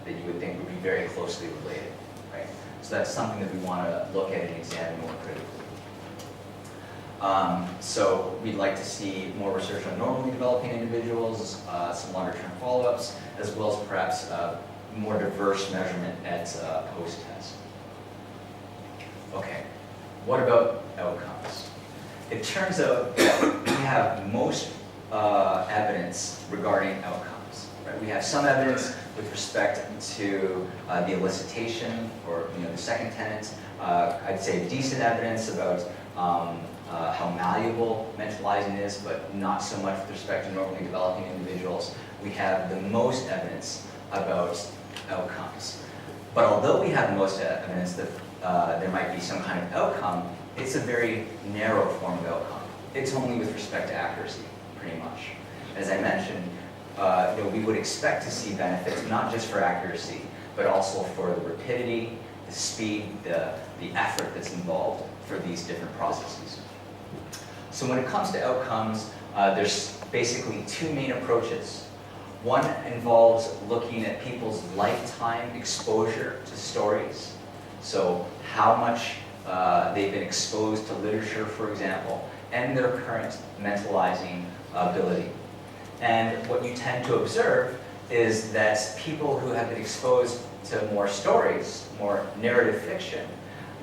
that you would think would be very closely related, right? So that's something that we want to look at and examine more critically. So we'd like to see more research on normally developing individuals, some longer-term follow-ups, as well as perhaps more diverse measurement at post-test. Okay, what about outcomes? it turns out that we have most evidence regarding outcomes. Right? We have some evidence with respect to the elicitation, or the second tenet. I'd say decent evidence about how malleable mentalizing is, but not so much with respect to normally developing individuals. We have the most evidence about outcomes. But although we have the most evidence that there might be some kind of outcome, it's a very narrow form of outcome. It's only with respect to accuracy, pretty much. As I mentioned, we would expect to see benefits not just for accuracy, but also for the rapidity, the speed, the effort that's involved for these different processes. So when it comes to outcomes, there's basically two main approaches. One involves looking at people's lifetime exposure to stories. So how much they've been exposed to literature, for example, and their current mentalizing ability. And what you tend to observe is that people who have been exposed to more stories, more narrative fiction,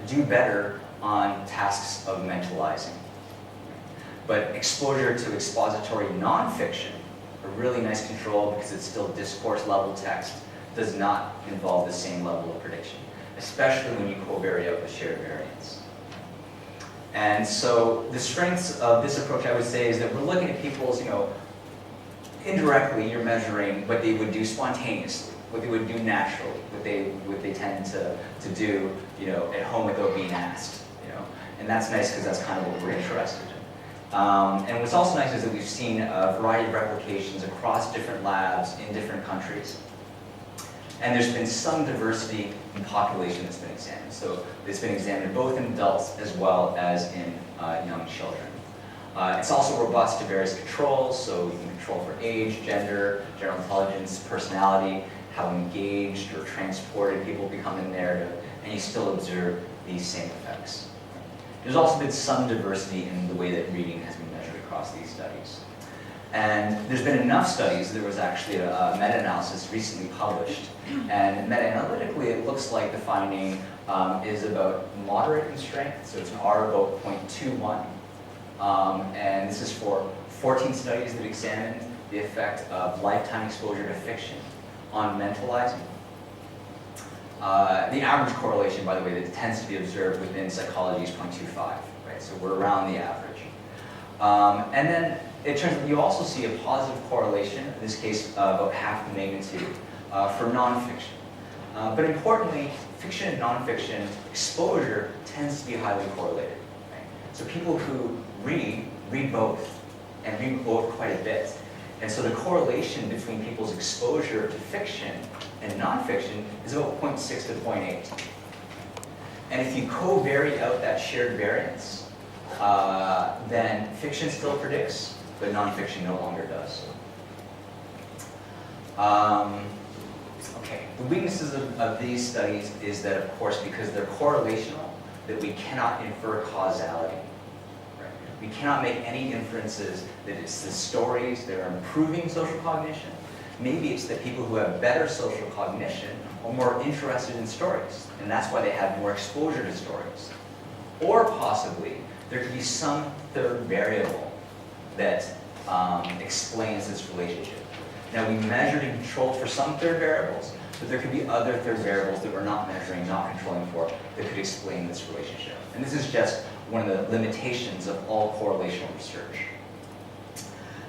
do better on tasks of mentalizing. But exposure to expository nonfiction, a really nice control because it's still discourse level text, does not involve the same level of prediction, especially when you covary out the shared variance. And so the strengths of this approach, I would say, is that we're looking at people's, indirectly you're measuring what they would do spontaneously, what they would do naturally, what they tend to do, at home without being asked, And that's nice because that's kind of what we're interested in. And what's also nice is that we've seen a variety of replications across different labs in different countries. And there's been some diversity in population that's been examined. So it's been examined both in adults as well as in young children. It's also robust to various controls, so you can control for age, gender, general intelligence, personality, how engaged or transported people become in narrative, and you still observe these same effects. There's also been some diversity in the way that reading has been measured across these studies. And there's been enough studies, there was actually a meta-analysis recently published, and meta-analytically it looks like the finding is about moderate in strength, so it's an R about 0.21. And this is for 14 studies that examined the effect of lifetime exposure to fiction on mentalizing. The average correlation, by the way, that tends to be observed within psychology is 0.25, right? So we're around the average. And then it turns out you also see a positive correlation, in this case about half the magnitude, for nonfiction. But importantly, fiction and nonfiction exposure tends to be highly correlated. Right? So people who read both, and read both quite a bit. And so the correlation between people's exposure to fiction and nonfiction is about 0.6 to 0.8. And if you covary out that shared variance, then fiction still predicts, but nonfiction no longer does. Okay, the weaknesses of these studies is that, of course, because they're correlational, that we cannot infer causality. Right? We cannot make any inferences that it's the stories that are improving social cognition. Maybe it's that people who have better social cognition are more interested in stories, and that's why they have more exposure to stories. Or possibly, there could be some third variable that explains this relationship. Now, we measured and controlled for some third variables, but there could be other third variables that we're not measuring, not controlling for, that could explain this relationship. And this is just one of the limitations of all correlational research.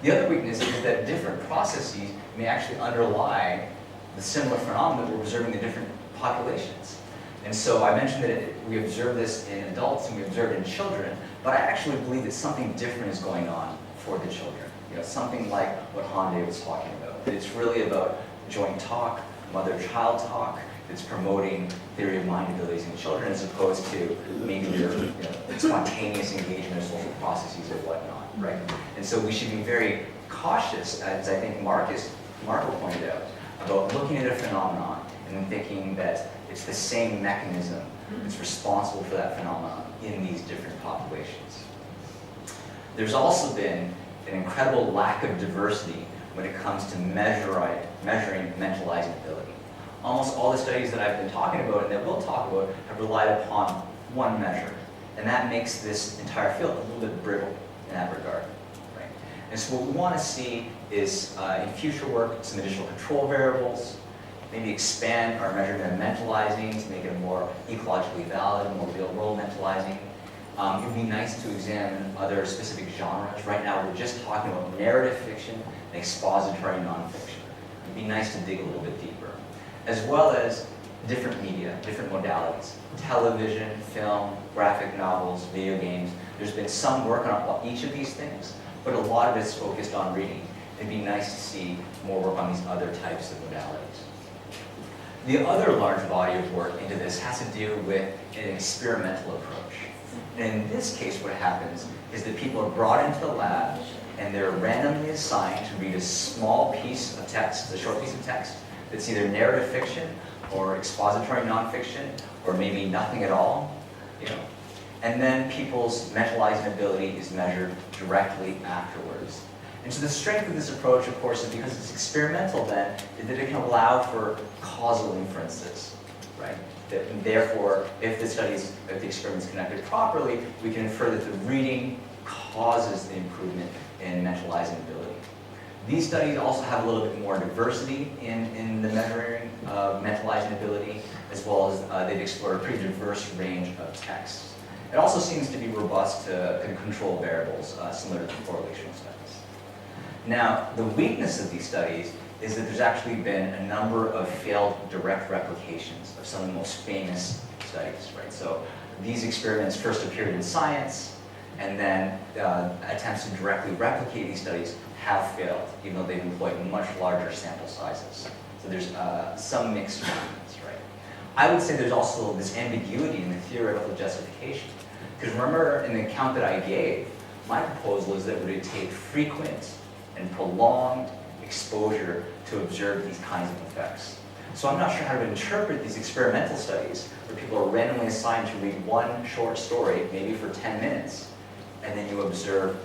The other weakness is that different processes may actually underlie the similar phenomena that we're observing in different populations. And so I mentioned that we observe this in adults and we observe it in children, but I actually believe that something different is going on for the children. Something like what Hande was talking about. That it's really about joint talk, mother-child talk, that's promoting theory of mind abilities in children as opposed to maybe their spontaneous engagement of social processes or whatnot, right? And so we should be very cautious, as I think Marco pointed out, about looking at a phenomenon and thinking that it's the same mechanism that's responsible for that phenomenon in these different populations. There's also been an incredible lack of diversity when it comes to measuring mentalizing ability. Almost all the studies that I've been talking about and that we'll talk about have relied upon one measure, And that makes this entire field a little bit brittle in that regard. Right? And so what we want to see is, in future work, some additional control variables, maybe expand our measurement of mentalizing to make it more ecologically valid, more real-world mentalizing. It would be nice to examine other specific genres. Right now, we're just talking about narrative fiction and expository nonfiction. It would be nice to dig a little bit deeper, as well as different media, different modalities. Television, film, graphic novels, video games. There's been some work on each of these things, but a lot of it's focused on reading. It'd be nice to see more work on these other types of modalities. The other large body of work into this has to do with an experimental approach. And in this case, what happens is that people are brought into the lab and they're randomly assigned to read a small piece of text, a short piece of text, that's either narrative fiction or expository nonfiction, or maybe nothing at all, you know. And then people's mentalizing ability is measured directly afterwards. And so the strength of this approach, of course, is because it's experimental then, is that it can allow for causal inferences, right? That therefore, if the experiment is conducted properly, we can infer that the reading causes the improvement in mentalizing ability. These studies also have a little bit more diversity in the measuring of mentalizing ability, as well as they've explored a pretty diverse range of texts. It also seems to be robust to control variables, similar to correlational studies. Now, the weakness of these studies is that there's actually been a number of failed direct replications of some of the most famous studies, right? So these experiments first appeared in Science, and then attempts to directly replicate these studies have failed, even though they've employed much larger sample sizes. So there's some mixed findings, right? I would say there's also this ambiguity in the theoretical justification. Because remember, in the account that I gave, my proposal is that it would take frequent and prolonged exposure to observe these kinds of effects. So I'm not sure how to interpret these experimental studies where people are randomly assigned to read one short story, maybe for 10 minutes, and then you observe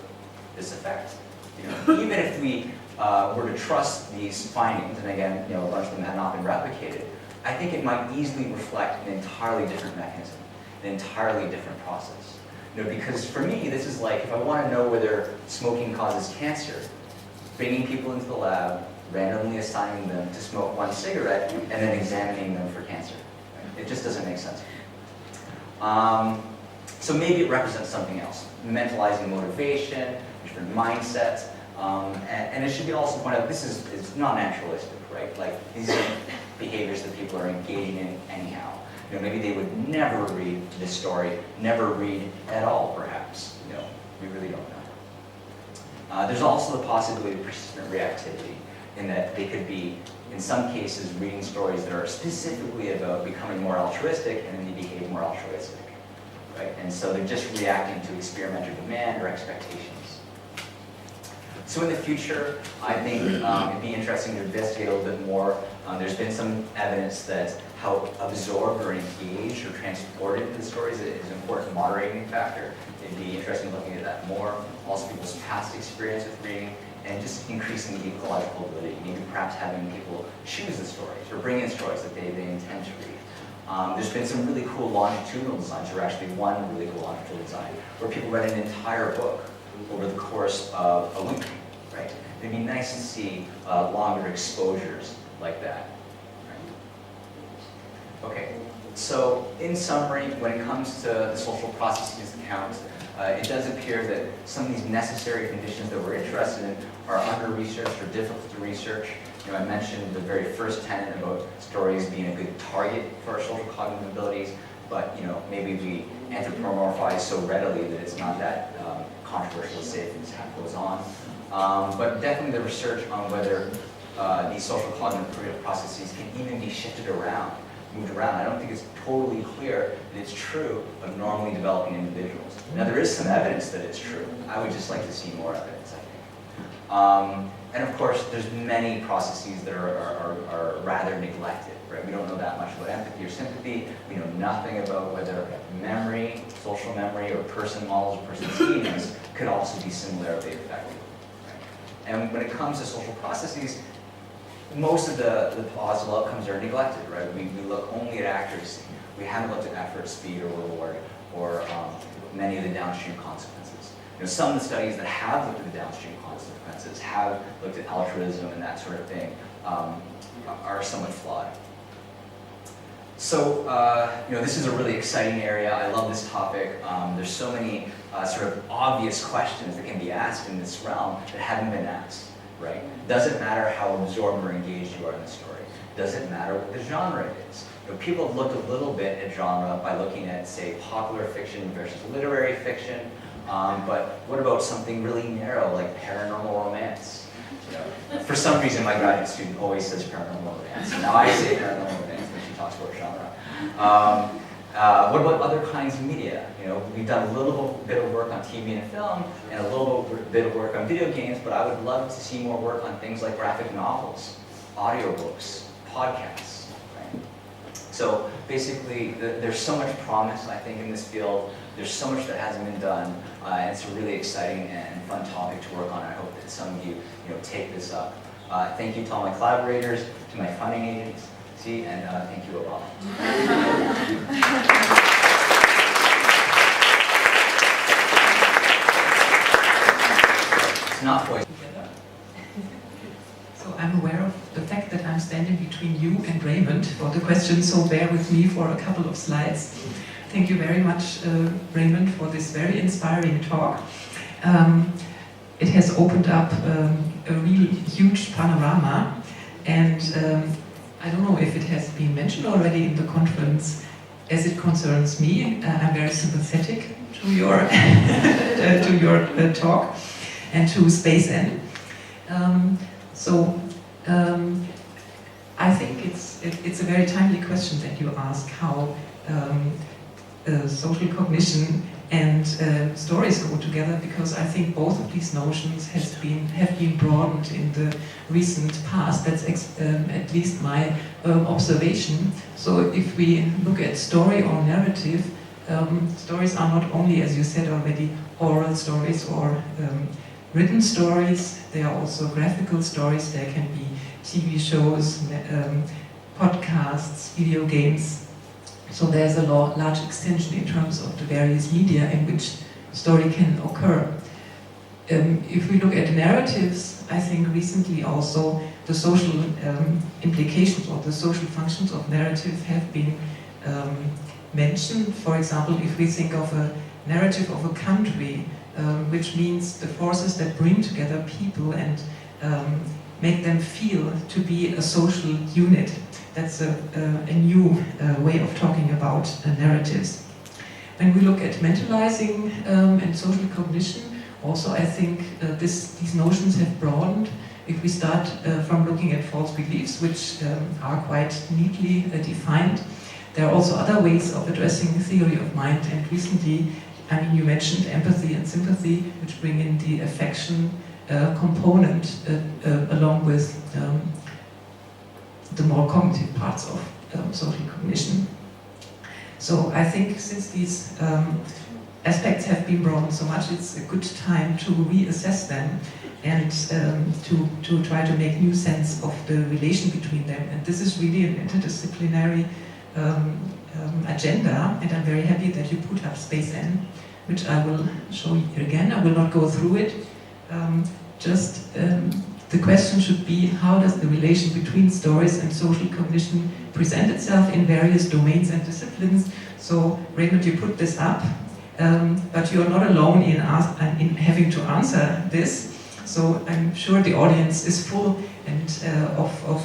this effect. You know, even if we were to trust these findings, and again, you know, a bunch of them have not been replicated, I think it might easily reflect an entirely different mechanism, an entirely different process. You know, because for me, this is like, if I want to know whether smoking causes cancer, bringing people into the lab, randomly assigning them to smoke one cigarette, and then examining them for cancer. Right? It just doesn't make sense. So maybe it represents something else. Mentalizing motivation, different mindsets, and it should be also pointed out, this is not naturalistic, right? Like, these are behaviors that people are engaging in anyhow. You know, maybe they would never read this story, never read at all, perhaps. You know, we really don't know. There's also the possibility of persistent reactivity, in that they could be, in some cases, reading stories that are specifically about becoming more altruistic, and then they behave more altruistic, right? And so they're just reacting to experimenter demand or expectations. So in the future, I think it'd be interesting to investigate a little bit more. There's been some evidence that how absorbed or engaged or transported into the stories is an important moderating factor. It'd be interesting looking at that more. Also people's past experience with reading, and just increasing the ecological ability. Maybe perhaps having people choose the stories or bring in stories that they intend to read. There's been some really cool longitudinal designs, or actually one really cool longitudinal design, where people read an entire book over the course of a week, right? It'd be nice to see longer exposures like that. Right? Okay, so in summary, when it comes to the social processes account, it does appear that some of these necessary conditions that we're interested in are under-researched or difficult to research. You know, I mentioned the very first tenet about stories being a good target for our social cognitive abilities, but you know, maybe we anthropomorphize so readily that it's not that controversial to say if this goes on. But definitely the research on whether these social cognitive processes can even be shifted around, moved around. I don't think it's totally clear that it's true of normally developing individuals. Now there is some evidence that it's true. I would just like to see more evidence, I think. And of course, there's many processes that are rather neglected, right? We don't know that much about empathy or sympathy. We know nothing about whether memory, social memory, or person models or person schemas could also be similarly effective. Right? And when it comes to social processes, most of the possible outcomes are neglected, right? We look only at accuracy. We haven't looked at effort, speed, or reward, or many of the downstream consequences. Some of the studies that have looked at the downstream consequences, have looked at altruism and that sort of thing, are somewhat flawed. So, this is a really exciting area. I love this topic. There's so many sort of obvious questions that can be asked in this realm that haven't been asked, right? Doesn't matter how absorbed or engaged you are in the story. Doesn't matter what the genre is. People have looked a little bit at genre by looking at, say, popular fiction versus literary fiction. But what about something really narrow like paranormal romance? For some reason, my graduate student always says paranormal romance. Now I say paranormal romance when she talks about genre. What about other kinds of media? We've done a little bit of work on TV and film, and a little bit of work on video games, but I would love to see more work on things like graphic novels, audiobooks, podcasts. Right? So basically, there's so much promise, I think, in this field. There's so much that hasn't been done, and it's a really exciting and fun topic to work on. I hope that some of you, take this up. Thank you to all my collaborators, to my funding agency, and thank you, Obama. It's not poison. So I'm aware of the fact that I'm standing between you and Raymond for the question, so bear with me for a couple of slides. Thank you very much, Raymond, for this very inspiring talk. It has opened up a really huge panorama, and I don't know if it has been mentioned already in the conference. As it concerns me, I'm very sympathetic to your talk and to SPACEN. I think it's a very timely question that you ask, how social cognition and stories go together, because I think both of these notions have been broadened in the recent past. That's at least my observation. So if we look at story or narrative, stories are not only, as you said already, oral stories or written stories. They are also graphical stories. There can be TV shows, podcasts, video games. So there's a large extension in terms of the various media in which story can occur. If we look at narratives, I think recently also the social implications or the social functions of narrative have been mentioned. For example, if we think of a narrative of a country, which means the forces that bring together people and make them feel to be a social unit. That's a new way of talking about narratives. When we look at mentalizing and social cognition, also I think these notions have broadened. If we start from looking at false beliefs, which are quite neatly defined, there are also other ways of addressing the theory of mind. And recently, you mentioned empathy and sympathy, which bring in the affection component along with the more cognitive parts of social cognition. So I think since these aspects have been broadened so much, it's a good time to reassess them and to try to make new sense of the relation between them. And this is really an interdisciplinary agenda, and I'm very happy that you put up SPACEN, which I will show you again. I will not go through it. The question should be, how does the relation between stories and social cognition present itself in various domains and disciplines? So, Raymond, you put this up, but you're not alone in having to answer this. So I'm sure the audience is full and of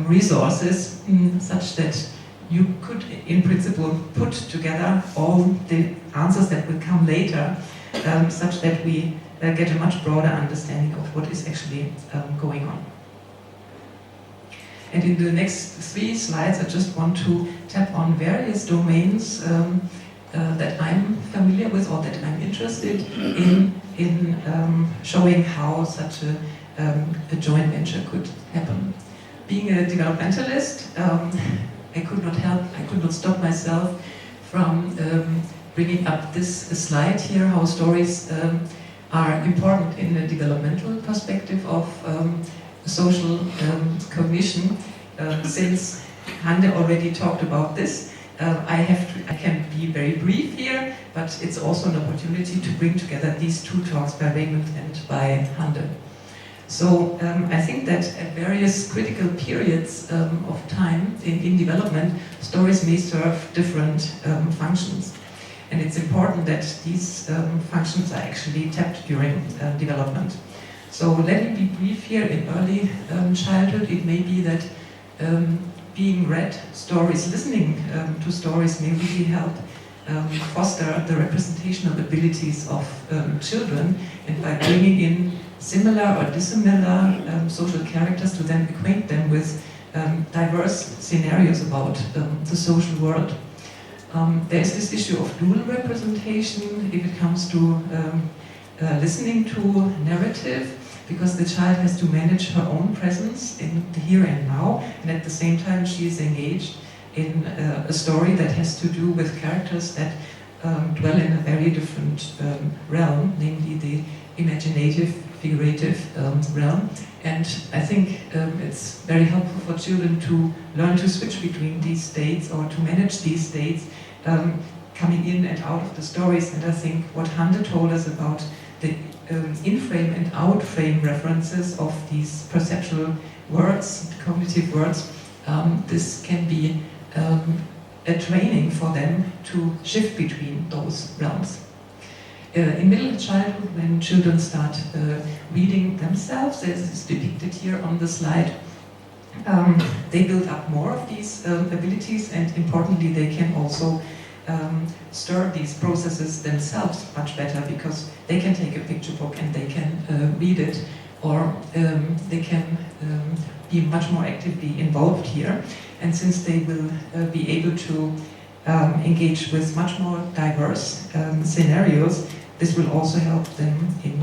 resources such that you could, in principle, put together all the answers that will come later, such that we get a much broader understanding of what is actually going on. And in the next 3 slides, I just want to tap on various domains that I'm familiar with or that I'm interested in showing how such a joint venture could happen. Being a developmentalist, I could not stop myself from bringing up this slide here, how stories are important in the developmental perspective of social cognition. Since Hande already talked about this, I can be very brief here, but it's also an opportunity to bring together these two talks by Raymond and by Hande. So I think that at various critical periods of time in development, stories may serve different functions. And it's important that these functions are actually tapped during development. So let me be brief here. In early childhood, it may be that being read stories, listening to stories may really help foster the representational abilities of children, and by bringing in similar or dissimilar social characters to then acquaint them with diverse scenarios about the social world. There's this issue of dual representation if it comes to listening to narrative, because the child has to manage her own presence in the here and now, and at the same time she is engaged in a story that has to do with characters that dwell in a very different realm, namely the imaginative, figurative realm. And I think it's very helpful for children to learn to switch between these states, or to manage these states, coming in and out of the stories. And I think what Hande told us about the in-frame and out-frame references of these perceptual words, cognitive words, this can be a training for them to shift between those realms. In middle childhood, when children start reading themselves, as is depicted here on the slide, they build up more of these abilities, and importantly, they can also stir these processes themselves much better, because they can take a picture book and they can read it, or they can be much more actively involved here. And since they will be able to engage with much more diverse scenarios, this will also help them in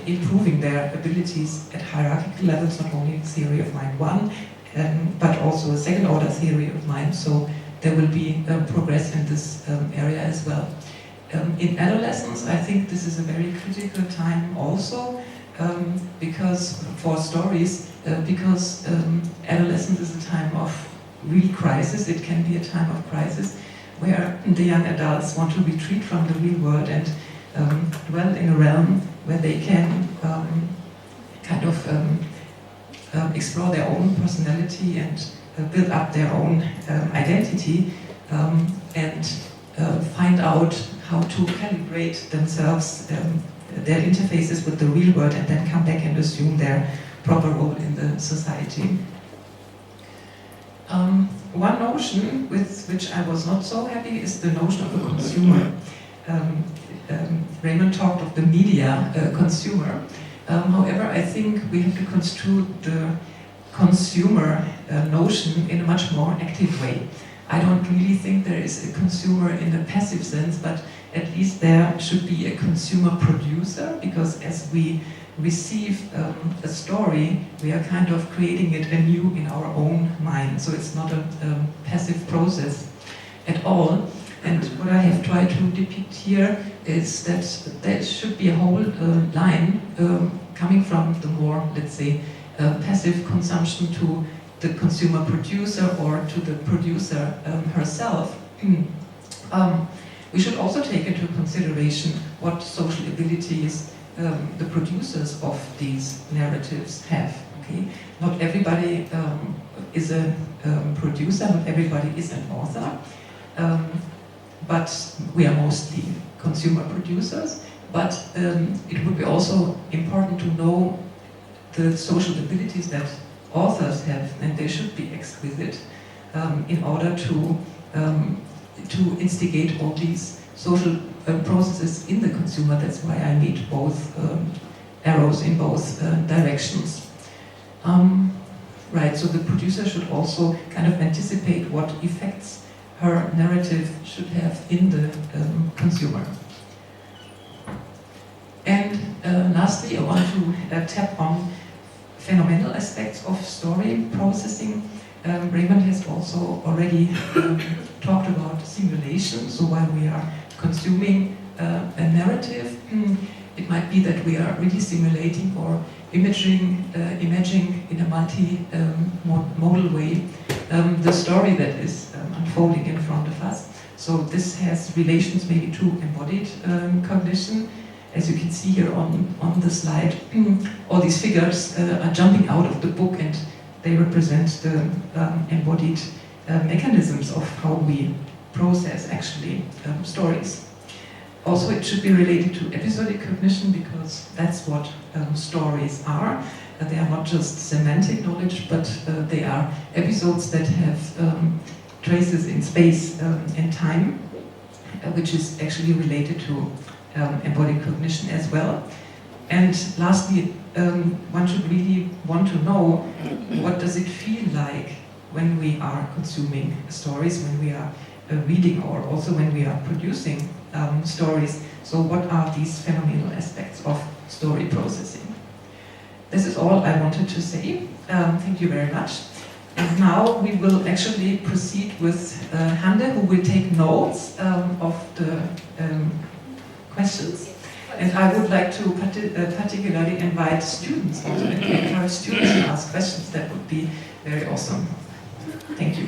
improving their abilities at hierarchical levels, not only theory of mind 1, but also a second order theory of mind. So there will be progress in this area as well. In adolescence, I think this is a very critical time also, because for stories, because adolescence is a time of real crisis. It can be a time of crisis where the young adults want to retreat from the real world and dwell in a realm where they can kind of explore their own personality and build up their own identity, and find out how to calibrate themselves, their interfaces with the real world, and then come back and assume their proper role in the society. One notion with which I was not so happy is the notion of a consumer. Raymond talked of the media consumer. However, I think we have to construe the consumer notion in a much more active way. I don't really think there is a consumer in a passive sense, but at least there should be a consumer producer, because as we receive a story, we are kind of creating it anew in our own mind. So it's not a passive process at all. And what I have tried to depict here is that there should be a whole line coming from the more, let's say, passive consumption to the consumer producer, or to the producer herself. We should also take into consideration what social abilities the producers of these narratives have. Okay? Not everybody is a producer, not everybody is an author, but we are mostly consumer producers. But it would be also important to know the social abilities that authors have, and they should be exquisite in order to instigate all these social processes in the consumer. That's why I need both arrows in both directions. Right, so the producer should also kind of anticipate what effects her narrative should have in the consumer. And lastly, I want to tap on phenomenal aspects of story processing. Raymond has also already talked about simulation. So while we are consuming a narrative, it might be that we are really simulating or imaging in a multi-modal way the story that is unfolding in front of us. So this has relations maybe to embodied cognition. As you can see here on the slide, all these figures are jumping out of the book, and they represent the embodied mechanisms of how we process actually stories. Also, it should be related to episodic cognition, because that's what stories are. They are not just semantic knowledge, but they are episodes that have traces in space and time, which is actually related to embodied cognition as well. And lastly, one should really want to know what does it feel like when we are consuming stories, when we are reading, or also when we are producing stories. So what are these phenomenal aspects of story processing? This is all I wanted to say. Thank you very much. And now we will actually proceed with Hande, who will take notes of the questions. And I would like to particularly invite students, also if we encourage students to ask questions, that would be very awesome. Thank you.